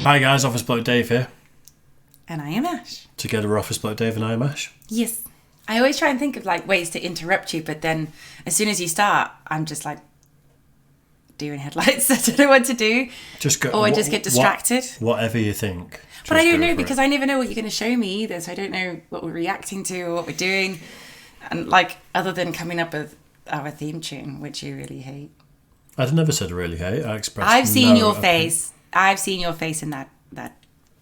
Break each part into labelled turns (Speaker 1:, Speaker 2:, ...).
Speaker 1: Hi guys, Office Bloke Dave here.
Speaker 2: And I am Ash.
Speaker 1: Together we're Office Bloke Dave and I am Ash.
Speaker 2: Yes. I always try and think of like ways to interrupt you, but then as soon as you start, I'm just like doing headlights. I don't know what to do.
Speaker 1: Just go.
Speaker 2: Or I just get distracted.
Speaker 1: Whatever you think.
Speaker 2: But I don't know because I never know what you're going to show me either, so I don't know what we're reacting to or what we're doing. And like, other than coming up with our theme tune, which you really hate.
Speaker 1: I've never said I really hate. I expressed
Speaker 2: I've seen
Speaker 1: no
Speaker 2: your
Speaker 1: opinion.
Speaker 2: face. I've seen your face in that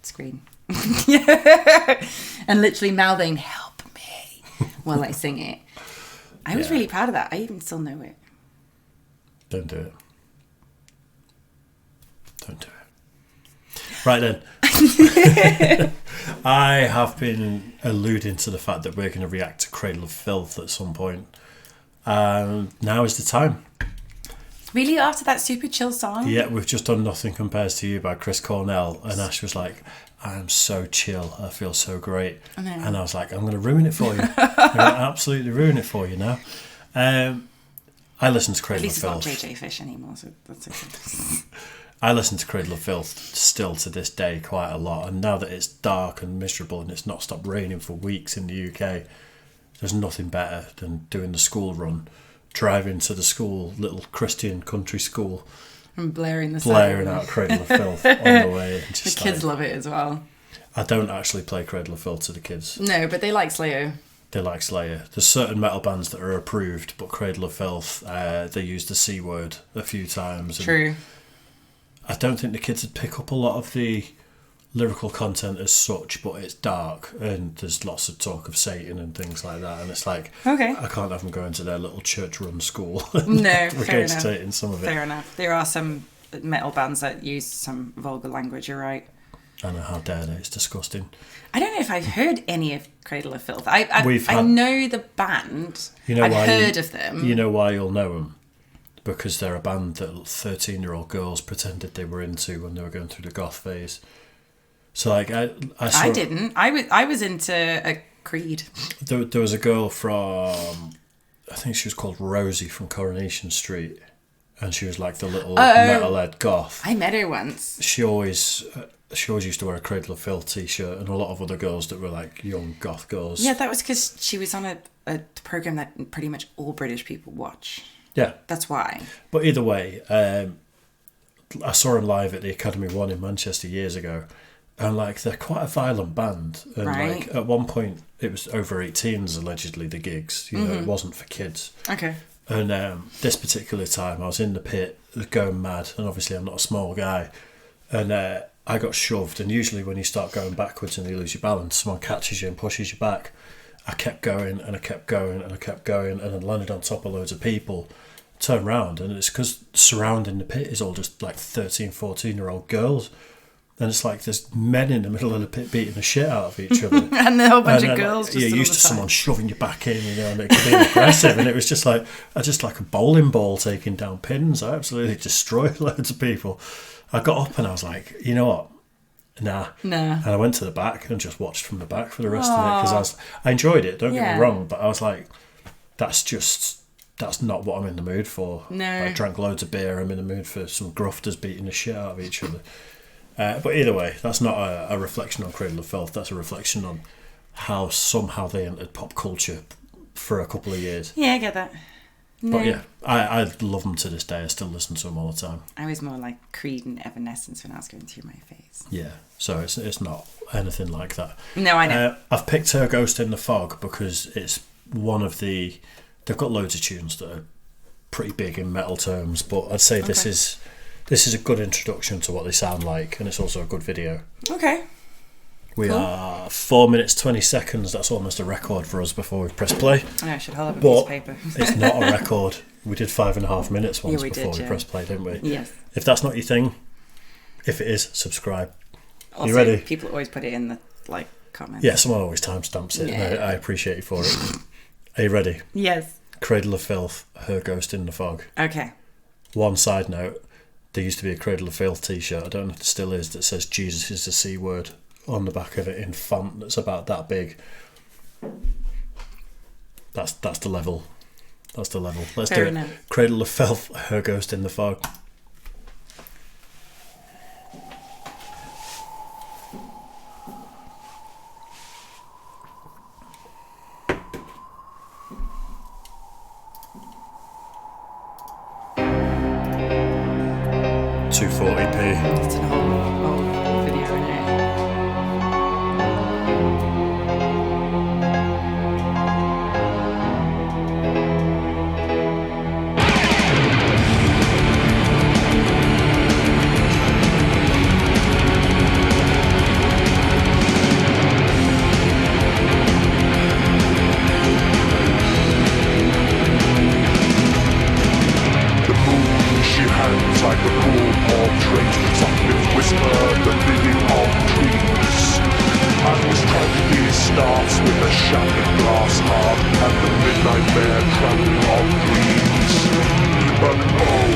Speaker 2: screen. And literally mouthing, help me, while I sing it. I was really proud of that. I even still know it.
Speaker 1: Don't do it. Don't do it. Right then. I have been alluding to the fact that we're going to react to Cradle of Filth at some point. Now is the time.
Speaker 2: Really, after that super chill song?
Speaker 1: Yeah, we've just done Nothing Compares to You by Chris Cornell, and Ash was like, I'm so chill, I feel so great. And I was like, I'm going to ruin it for you. I'm going to absolutely ruin it for you now. I listened to Cradle of Filth.
Speaker 2: At least it's not JJ Fish anymore, so that's okay.
Speaker 1: I listen to Cradle of Filth still to this day quite a lot, and now that it's dark and miserable and it's not stopped raining for weeks in the UK, there's nothing better than doing the school run, driving to the school, little Christian country school,
Speaker 2: and blaring
Speaker 1: out Cradle of Filth on the way. And just
Speaker 2: the kids love it as well.
Speaker 1: I don't actually play Cradle of Filth to the kids.
Speaker 2: No, but they like Slayer.
Speaker 1: They like Slayer. There's certain metal bands that are approved, but Cradle of Filth, they use the C word a few times.
Speaker 2: True.
Speaker 1: I don't think the kids would pick up a lot of the lyrical content as such, but it's dark and there's lots of talk of Satan and things like that, and it's like,
Speaker 2: okay,
Speaker 1: I can't have them going to their little church-run school.
Speaker 2: No, fair
Speaker 1: enough. Some of it.
Speaker 2: Fair enough. There are some metal bands that use some vulgar language, you're right.
Speaker 1: I know, how dare they, it's disgusting.
Speaker 2: I don't know if I've heard any of Cradle of Filth. I know the band.
Speaker 1: You know,
Speaker 2: I've heard of them.
Speaker 1: You know why you'll know them? Because they're a band that 13-year-old girls pretended they were into when they were going through the goth phase. So like I
Speaker 2: didn't. I was into a Creed.
Speaker 1: There was a girl from, I think she was called Rosie from Coronation Street, and she was like the little metalhead goth.
Speaker 2: I met her once.
Speaker 1: She always used to wear a Cradle of Filth t-shirt, and a lot of other girls that were like young goth girls.
Speaker 2: Yeah, that was because she was on a program that pretty much all British people watch.
Speaker 1: Yeah,
Speaker 2: that's why.
Speaker 1: But either way, I saw them live at the Academy One in Manchester years ago. And like, they're quite a violent band, and
Speaker 2: right.
Speaker 1: Like at one point it was over 18s allegedly, the gigs. You know, it wasn't for kids.
Speaker 2: Okay.
Speaker 1: And this particular time I was in the pit going mad, and obviously I'm not a small guy, and I got shoved. And usually when you start going backwards and you lose your balance, someone catches you and pushes you back. I kept going and I kept going and I kept going, and then landed on top of loads of people. Turn around, and it's because surrounding the pit is all just like 13, 14-year-old girls. And it's like there's men in the middle of the pit beating the shit out of each other.
Speaker 2: And a whole bunch of girls just
Speaker 1: you're used to someone shoving you back in, you know, and it could be aggressive. And it was just like a bowling ball taking down pins. I absolutely destroyed loads of people. I got up and I was like, you know what? Nah. And I went to the back and just watched from the back for the rest of it, because I enjoyed it, don't get me wrong, but I was like, that's not what I'm in the mood for.
Speaker 2: No.
Speaker 1: I drank loads of beer. I'm in the mood for some grufters beating the shit out of each other. But either way, that's not a reflection on Cradle of Filth. That's a reflection on how somehow they entered pop culture for a couple of years.
Speaker 2: Yeah, I get that. No.
Speaker 1: But yeah, I love them to this day. I still listen to them all the time.
Speaker 2: I was more like Creed and Evanescence when I was going through my phase.
Speaker 1: Yeah, so it's not anything like that.
Speaker 2: No, I know.
Speaker 1: I've picked Her Ghost in the Fog because it's one of the... They've got loads of tunes that are pretty big in metal terms, but I'd say this is a good introduction to what they sound like, and it's also a good video.
Speaker 2: Okay.
Speaker 1: We are 4 minutes 20 seconds. That's almost a record for us before we press play.
Speaker 2: I should hold up a piece of paper.
Speaker 1: It's not a record. We did 5.5 minutes once before we pressed play, didn't we?
Speaker 2: Yes.
Speaker 1: If that's not your thing, if it is, subscribe.
Speaker 2: Also,
Speaker 1: you ready?
Speaker 2: People always put it in the comments.
Speaker 1: Yeah, someone always timestamps it. Yeah. I appreciate you for it. Are you ready?
Speaker 2: Yes.
Speaker 1: Cradle of Filth, Her Ghost in the Fog.
Speaker 2: Okay.
Speaker 1: One side note, there used to be a Cradle of Filth t-shirt, I don't know if it still is, that says Jesus is the C word on the back of it in font that's about that big. That's the level. That's the level. Let's do it. Cradle of Filth, Her Ghost in the Fog. 240p.
Speaker 2: It's an old video, isn't it?
Speaker 3: She hands like a cool portrait, softly whisper the meaning of dreams. And this tragedy starts with a shattered glass heart and the midnight bear trampling of dreams. But oh,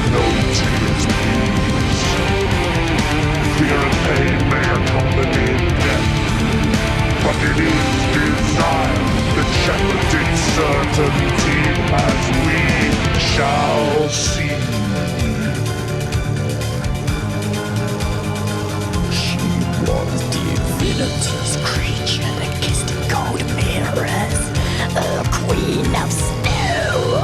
Speaker 3: no tears please. Fear and pain may accompany death, but it is desire that shepherds its certainty as we shall see. She was divinity's creature that kissed in cold mirrors, a queen of snow,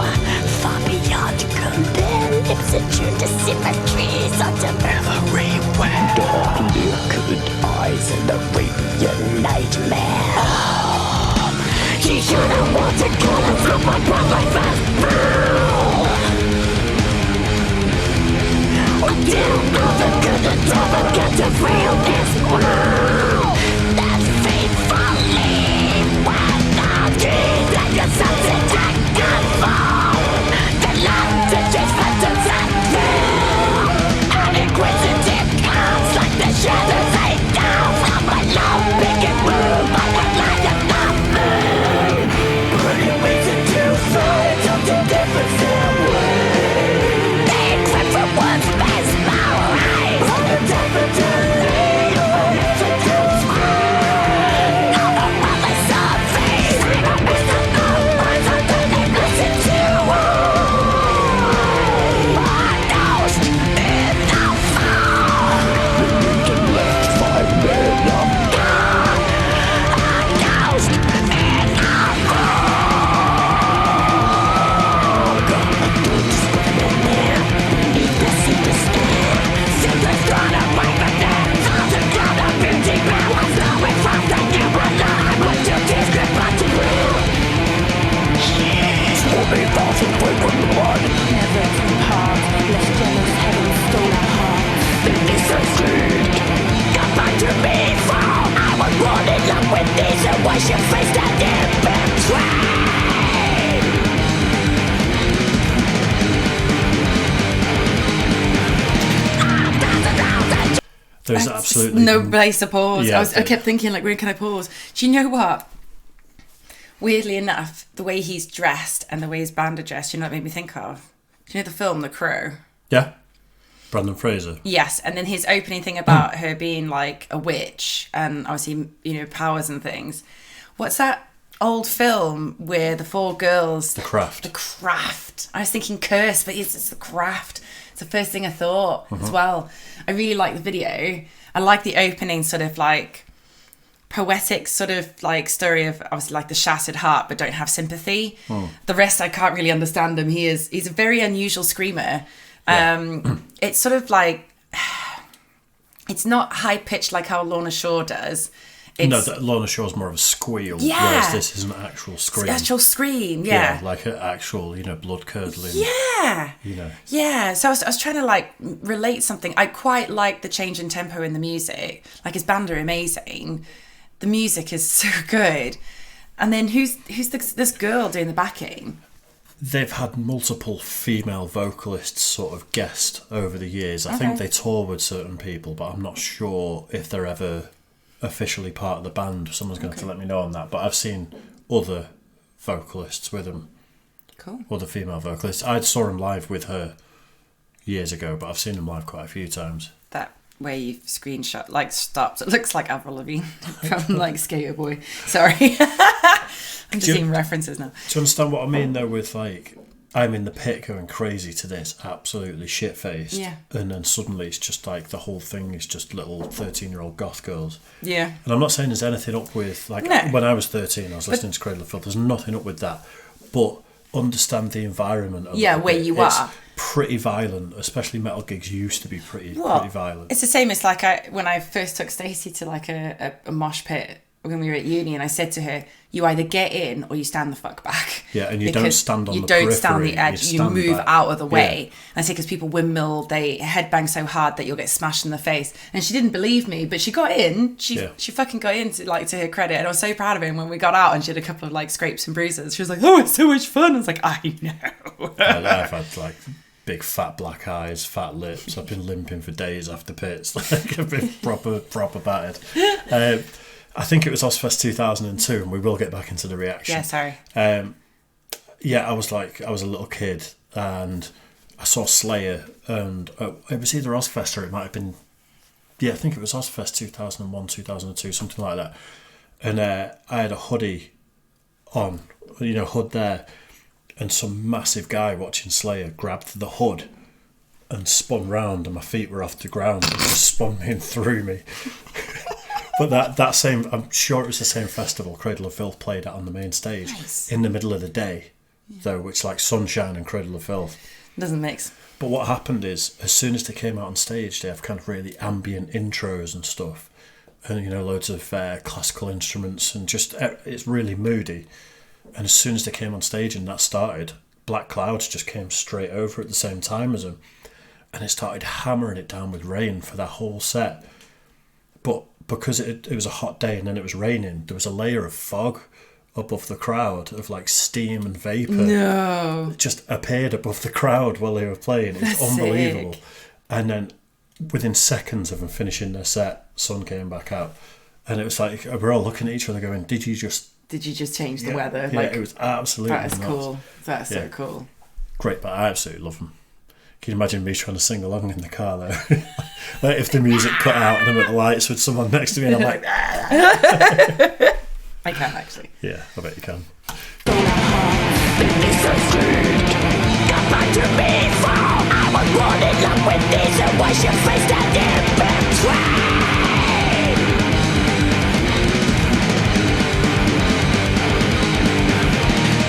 Speaker 3: far beyond compare. Lips attuned to symmetries under everywhere. Dark liquid eyes and a radiant nightmare. She should have wanted color from my brother fast through. Until all the good and devil get to feel this world. That faithfully when the king that your sons attack and fall. The land to chase phantoms and kill. And inquisitive comes like the shadows they down from below. Picking room by the light of the moon. Burning reason to fly until the difference in way. They crept from one's best power eyes. On the definitely your heads are too scream. Now the mother's of face. We don't miss the numbers until they listen to our ghost in the fall. The Lincoln left 5 men of God. A ghost in the Wash your face down in betray.
Speaker 1: There's absolutely
Speaker 2: no place to pause.
Speaker 1: Yeah,
Speaker 2: I kept thinking, like, where can I pause? Do you know what? Weirdly enough, the way he's dressed and the way his band are dressed, you know what it made me think of? Do you know the film The Crow?
Speaker 1: Yeah, Brandon Fraser.
Speaker 2: Yes, and then his opening thing about her being like a witch and obviously, you know, powers and things. What's that old film where the 4 girls...
Speaker 1: The Craft.
Speaker 2: The Craft. I was thinking Curse, but it's The Craft. It's the first thing I thought as well. I really like the video. I like the opening sort of like poetic sort of like story of obviously like the shattered heart but don't have sympathy. The rest I can't really understand him. He's a very unusual screamer. Yeah. It's sort of like it's not high pitched like how Lorna Shore does. It's,
Speaker 1: no, Lorna Shore's more of a squeal,
Speaker 2: yeah.
Speaker 1: whereas this is an actual scream.
Speaker 2: Actual scream, yeah.
Speaker 1: Yeah, like an actual, you know, blood curdling.
Speaker 2: Yeah.
Speaker 1: You know.
Speaker 2: Yeah, so I was trying to like relate something. I quite like the change in tempo in the music. Like his band are amazing. The music is so good. And then who's this girl doing the backing?
Speaker 1: They've had multiple female vocalists sort of guest over the years. I think they tour with certain people, but I'm not sure if they're ever officially part of the band. Someone's going to have to let me know on that. But I've seen other vocalists with them.
Speaker 2: Cool.
Speaker 1: Other female vocalists. I saw them live with her years ago, but I've seen them live quite a few times.
Speaker 2: That way you've screenshot like stopped. It looks like Avril Lavigne from like Skater Boy. Sorry. I'm just seeing references now.
Speaker 1: Do you understand what I mean though with like I'm in the pit going crazy to this, absolutely shit-faced.
Speaker 2: Yeah.
Speaker 1: And then suddenly it's just like the whole thing is just little 13-year-old goth girls.
Speaker 2: Yeah.
Speaker 1: And I'm not saying there's anything up with, like,
Speaker 2: no.
Speaker 1: When I was 13, I was listening to Cradle of Filth. There's nothing up with that. But understand the environment of
Speaker 2: where you
Speaker 1: it's
Speaker 2: are.
Speaker 1: pretty violent, especially metal gigs used to be pretty violent.
Speaker 2: It's the same as like when I first took Stacey to like a mosh pit when we were at uni, and I said to her, you either get in or you stand the fuck back.
Speaker 1: Yeah, and you don't stand on the
Speaker 2: periphery. You don't stand
Speaker 1: periphery,
Speaker 2: the edge, you move out of the way. And I say, because people windmill, they headbang so hard that you'll get smashed in the face. And she didn't believe me, but she got in. She fucking got in, to her credit. And I was so proud of her. And when we got out and she had a couple of like scrapes and bruises, she was like, oh, it's so much fun. I was like, I know.
Speaker 1: I've had like big fat black eyes, fat lips. I've been limping for days after pits. Like I've been proper battered. I think it was Ozfest 2002, and we will get back into the reaction.
Speaker 2: Yeah, sorry.
Speaker 1: I was a little kid, and I saw Slayer, and it was either Ozfest or it might have been, I think it was Ozfest 2001, 2002, something like that. And I had a hoodie on, hood there, and some massive guy watching Slayer grabbed the hood and spun round, and my feet were off the ground and just spun me and threw me. But that same, I'm sure it was the same festival Cradle of Filth played at on the main stage.
Speaker 2: Nice.
Speaker 1: In the middle of the day, though, which like Sunshine and Cradle of Filth.
Speaker 2: Doesn't mix.
Speaker 1: But what happened is, as soon as they came out on stage, they have kind of really ambient intros and stuff, and loads of classical instruments, and just it's really moody. And as soon as they came on stage and that started, black clouds just came straight over at the same time as them, and it started hammering it down with rain for that whole set. But because it was a hot day and then it was raining, there was a layer of fog above the crowd of like steam and vapour.
Speaker 2: No.
Speaker 1: It just appeared above the crowd while they were playing. It was unbelievable.
Speaker 2: Sick.
Speaker 1: And then within seconds of them finishing their set, sun came back out. And it was like, we're all looking at each other going, did you just
Speaker 2: change the weather?
Speaker 1: Yeah, it was absolutely
Speaker 2: That is
Speaker 1: nuts.
Speaker 2: cool. That's so cool.
Speaker 1: Great, but I absolutely love them. Can you imagine me trying to sing along in the car though? Like if the music cut out and I'm at the lights with someone next to me and I'm like,
Speaker 2: I can actually.
Speaker 1: Yeah, I bet you can.
Speaker 3: Come back to me, fall. I was born in love with these, and wash your face down in between.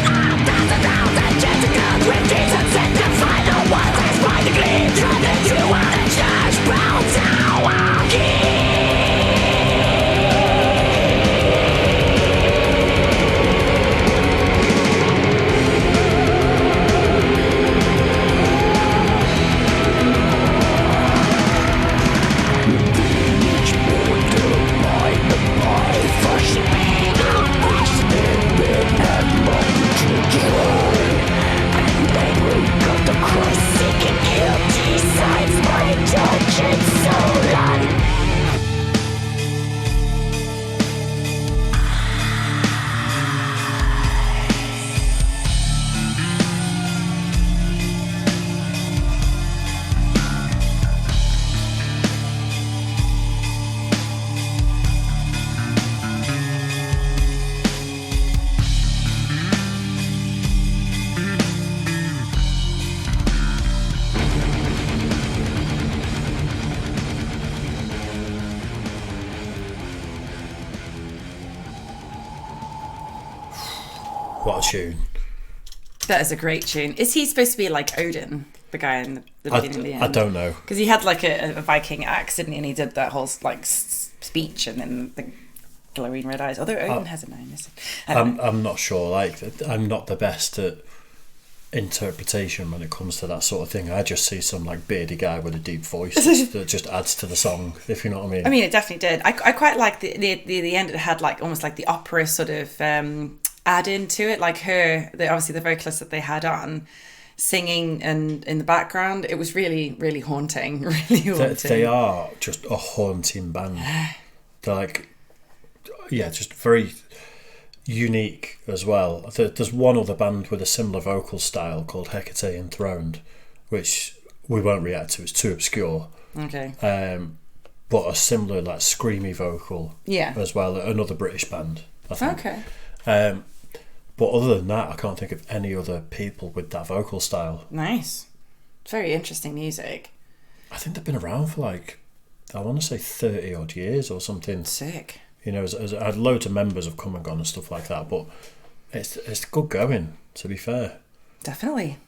Speaker 3: $1,000 just to go with Jesus and the final words is by the gleam. Turn into a church brown tower key.
Speaker 1: What a tune.
Speaker 2: That is a great tune. Is he supposed to be like Odin, the guy in the beginning and the end?
Speaker 1: I don't know.
Speaker 2: Because he had like a Viking axe, didn't he? And he did that whole like speech and then the glowing red eyes. Although Odin has a name, isn't he?
Speaker 1: I'm not sure. Like, I'm not the best at interpretation when it comes to that sort of thing. I just see some like beardy guy with a deep voice that just adds to the song, if you know what I mean.
Speaker 2: I mean, it definitely did. I quite like the end. It had like almost like the opera sort of add into it, like obviously the vocalist that they had on singing and in the background. It was really, really haunting. Really haunting.
Speaker 1: They are just a haunting band. They're like, just very unique as well. There's one other band with a similar vocal style called Hecate Enthroned, which we won't react to. It's too obscure.
Speaker 2: Okay.
Speaker 1: But a similar like screamy vocal.
Speaker 2: Yeah.
Speaker 1: As well. Another British band, I think.
Speaker 2: Okay.
Speaker 1: But other than that, I can't think of any other people with that vocal style.
Speaker 2: Nice. Very interesting music.
Speaker 1: I think they've been around for like, I want to say 30 odd years or something.
Speaker 2: Sick.
Speaker 1: You know, as loads of members have come and gone and stuff like that, but it's good going, to be fair.
Speaker 2: Definitely.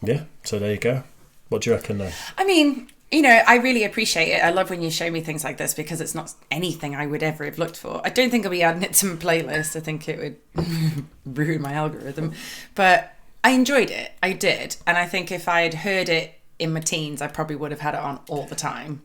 Speaker 1: Yeah, so there you go. What do you reckon then?
Speaker 2: I mean, you know, I really appreciate it. I love when you show me things like this because it's not anything I would ever have looked for. I don't think I'll be adding it to my playlist. I think it would ruin my algorithm. But I enjoyed it. I did. And I think if I had heard it in my teens, I probably would have had it on all the time.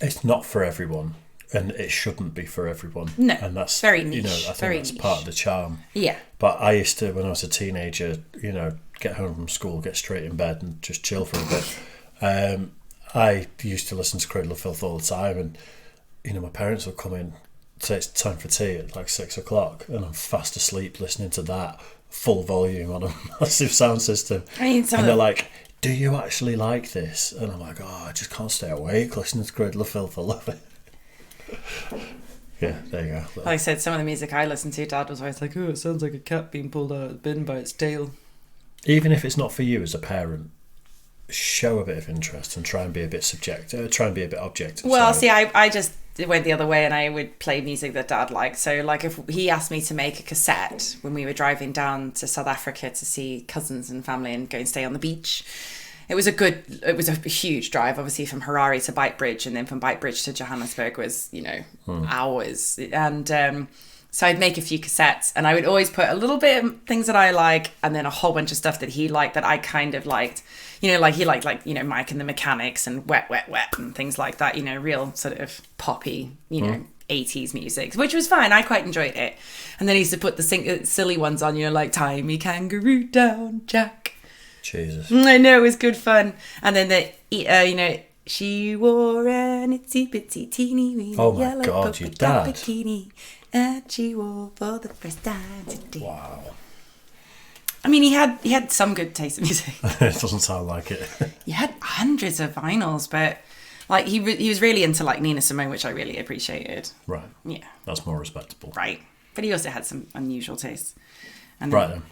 Speaker 1: It's not for everyone, and it shouldn't be for everyone.
Speaker 2: No,
Speaker 1: and that's
Speaker 2: very niche.
Speaker 1: You know, I think
Speaker 2: very
Speaker 1: that's
Speaker 2: niche.
Speaker 1: part of the charm.
Speaker 2: Yeah.
Speaker 1: But I used to, when I was a teenager, you know, get home from school, get straight in bed, and just chill for a bit. I used to listen to Cradle of Filth all the time, and you know, my parents would come in, say it's time for tea at like 6 o'clock, and I'm fast asleep listening to that full volume on a massive sound system.
Speaker 2: I mean,
Speaker 1: and they're like, "Do you actually like this?" And I'm like, "Oh, I just can't stay awake listening to Cradle of Filth. I love it." Yeah, there you go.
Speaker 2: Like I said, some of the music I listened to, Dad was always like, "Oh, it sounds like a cat being pulled out of the bin by its tail."
Speaker 1: Even if it's not for you as a parent, show a bit of interest and try and be a bit subjective. Try and be a bit objective.
Speaker 2: Well,
Speaker 1: so,
Speaker 2: see, I just went the other way, and I would play music that Dad liked. So, like, if he asked me to make a cassette when we were driving down to South Africa to see cousins and family and go and stay on the beach, it was a huge drive, obviously, from Harare to Beitbridge, and then from Beitbridge to Johannesburg was, you know, hours. And so I'd make a few cassettes, and I would always put a little bit of things that I like, and then a whole bunch of stuff that he liked that I kind of liked. You know, like he liked, like, you know, Mike and the Mechanics and Wet, Wet, Wet and things like that, you know, real sort of poppy, you know, 80s music, which was fine. I quite enjoyed it. And then he used to put the silly ones on, you know, like Tie Me Kangaroo Down, Jack.
Speaker 1: Jesus.
Speaker 2: I know, it was good fun. And then you know, she wore an itsy bitsy teeny weeny
Speaker 1: Oh my
Speaker 2: yellow
Speaker 1: God,
Speaker 2: polka
Speaker 1: your
Speaker 2: dot
Speaker 1: dad.
Speaker 2: bikini, and she wore for the first time today.
Speaker 1: Wow.
Speaker 2: I mean, he had some good taste in music.
Speaker 1: It doesn't sound like it.
Speaker 2: He had hundreds of vinyls, but like he was really into like Nina Simone, which I really appreciated.
Speaker 1: Right.
Speaker 2: Yeah.
Speaker 1: That's more respectable.
Speaker 2: Right. But he also had some unusual tastes. And
Speaker 1: Right then.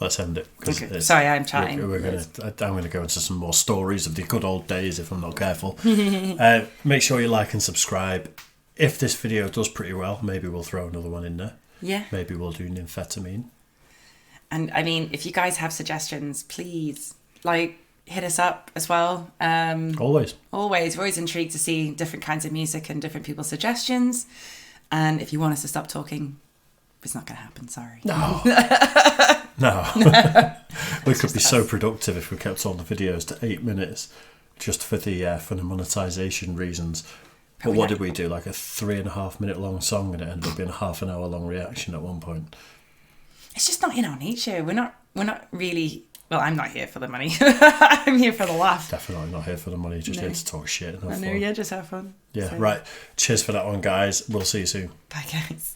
Speaker 1: Let's end it. 'Cause
Speaker 2: Okay. Sorry, I'm chatting.
Speaker 1: I'm going to go into some more stories of the good old days if I'm not careful. Make sure you like and subscribe. If this video does pretty well, maybe we'll throw another one in there.
Speaker 2: Yeah.
Speaker 1: Maybe we'll do nymphetamine.
Speaker 2: And I mean, if you guys have suggestions, please like hit us up as well.
Speaker 1: Always.
Speaker 2: We're always intrigued to see different kinds of music and different people's suggestions. And if you want us to stop talking, it's not going to happen. Sorry.
Speaker 1: No. No. We could be so productive if we kept all the videos to 8 minutes just for the monetization reasons. But what did we do? Like a 3.5 minute long song, and it ended up being a half an hour long reaction at one point.
Speaker 2: It's just not in our nature. We're not really. Well, I'm not here for the money. I'm here for the laugh.
Speaker 1: Definitely not here for the money. Just here to talk shit and have
Speaker 2: I know.
Speaker 1: fun.
Speaker 2: Yeah, just have fun.
Speaker 1: Yeah.
Speaker 2: So,
Speaker 1: Right. Cheers for that one, guys. We'll see you soon.
Speaker 2: bye, guys.